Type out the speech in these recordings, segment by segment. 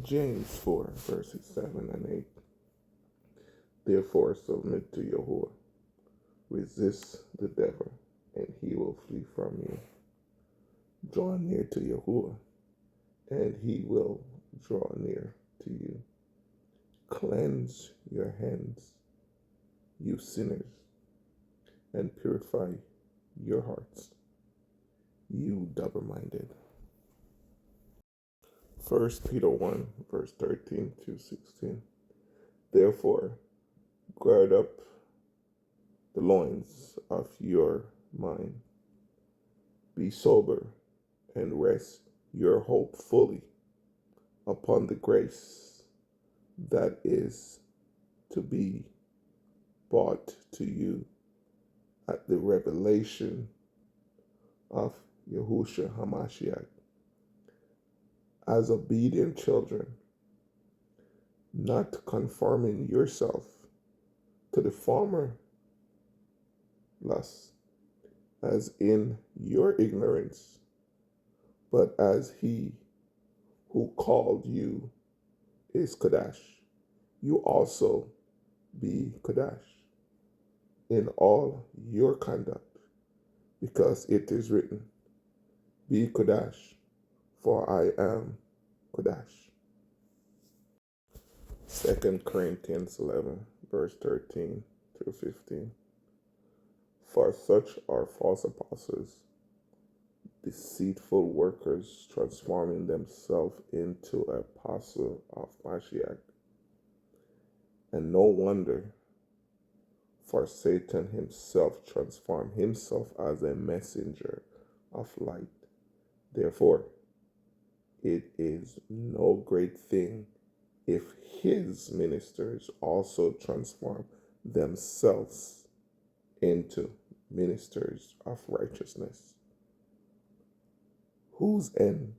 James 4, verses 7 and 8. Therefore submit to Yahuwah. Resist the devil, and he will flee from you. Draw near to Yahuwah, and he will draw near to you. Cleanse your hands, you sinners, and purify your hearts, you double-minded. 1 Peter 1, verse 13 to 16. Therefore, gird up the loins of your mind. Be sober and rest your hope fully upon the grace that is to be brought to you at the revelation of Yahushua HaMashiach. As obedient children, not conforming yourself to the former lusts, as in your ignorance, but as he who called you is Kodash, you also be Kodash in all your conduct, because it is written, Be Kodash, for I am Kodash. 2 Corinthians 11, verse 13 through 15. For such are false apostles, deceitful workers, transforming themselves into apostles of Mashiach. And no wonder, for Satan himself transformed himself as a messenger of light. Therefore, it is no great thing if his ministers also transform themselves into ministers of righteousness, whose end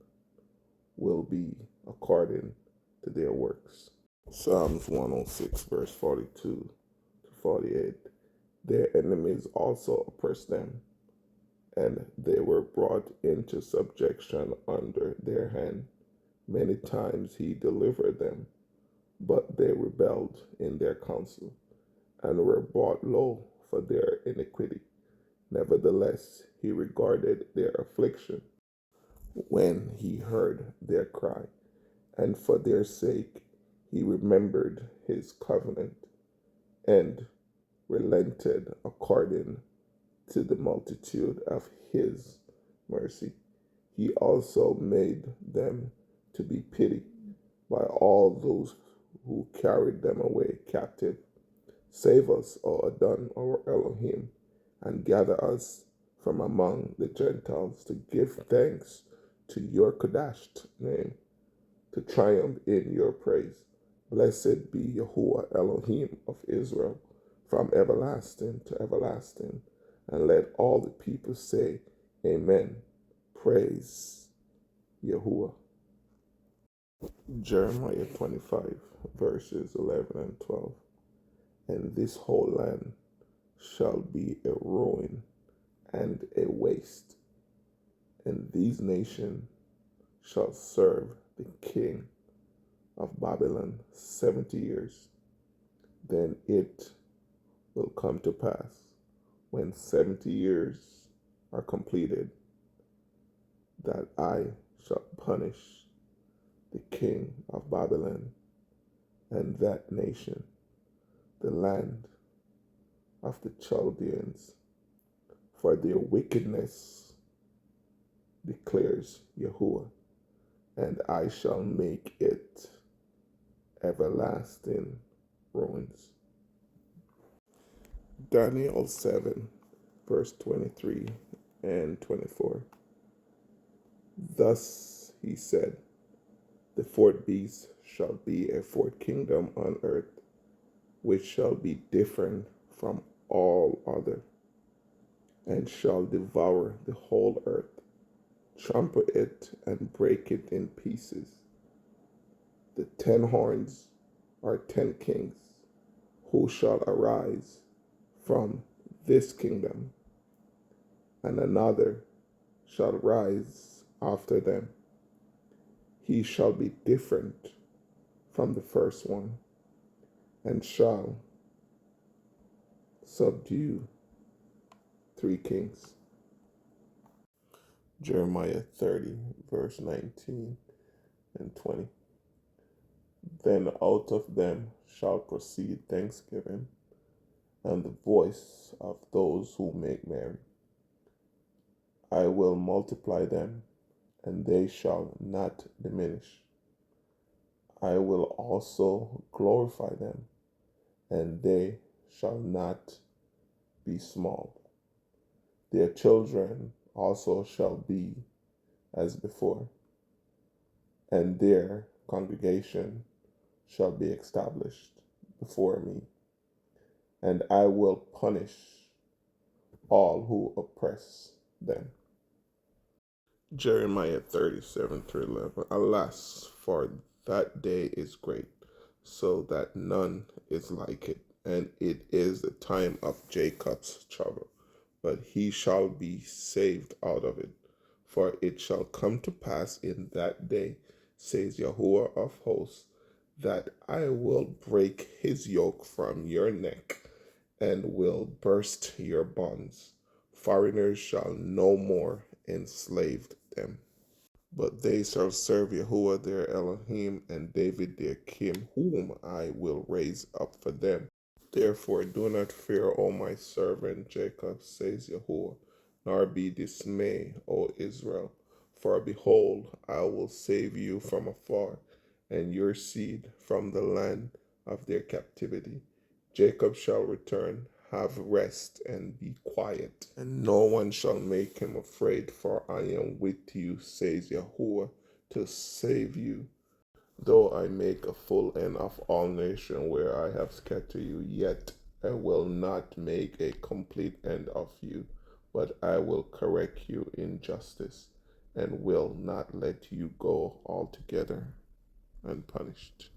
will be according to their works. Psalms 106, verse 42 to 48. Their enemies also oppressed them, and they were brought into subjection under their hand. Many times he delivered them, but they rebelled in their counsel, and were brought low for their iniquity. Nevertheless, he regarded their affliction when he heard their cry, and for their sake he remembered his covenant, and relented according to the multitude of his mercy. He also made them to be pitied by all those who carried them away captive. Save us, O Adon, our Elohim, and gather us from among the Gentiles to give thanks to your Kodash name, to triumph in your praise. Blessed be Yahuwah Elohim of Israel, from everlasting to everlasting. And let all the people say, Amen. Praise Yahuwah. Jeremiah 25, verses 11 and 12. And this whole land shall be a ruin and a waste, and these nations shall serve the king of Babylon 70 years. Then it will come to pass, when 70 years are completed, that I shall punish the king of Babylon and that nation, the land of the Chaldeans, for their wickedness, declares Yahuwah, and I shall make it everlasting ruins. Daniel 7, verse 23 and 24. Thus he said, the fourth beast shall be a fourth kingdom on earth, which shall be different from all other, and shall devour the whole earth, trample it, and break it in pieces. The 10 horns are 10 kings, who shall arise from this kingdom, and another shall rise after them. He shall be different from the first one, and shall subdue 3 kings. Jeremiah 30, verse 19 and 20. Then out of them shall proceed thanksgiving and the voice of those who make merry. I will multiply them, and they shall not diminish. I will also glorify them, and they shall not be small. Their children also shall be as before, and their congregation shall be established before me, and I will punish all who oppress them. Jeremiah 37:11. Alas, for that day is great, so that none is like it, and it is the time of Jacob's trouble, but he shall be saved out of it. For it shall come to pass in that day, says Yahuwah of hosts, that I will break his yoke from your neck, and will burst your bonds. Foreigners shall no more enslave them, but they shall serve Yahuwah their Elohim, and David their king, whom I will raise up for them. Therefore do not fear, O my servant Jacob, says Yahuwah, nor be dismayed, O Israel. For behold, I will save you from afar, and your seed from the land of their captivity. Jacob shall return, have rest, and be quiet, and no one shall make him afraid, for I am with you, says Yahuwah, to save you. Though I make a full end of all nations where I have scattered you, yet I will not make a complete end of you, but I will correct you in justice, and will not let you go altogether unpunished.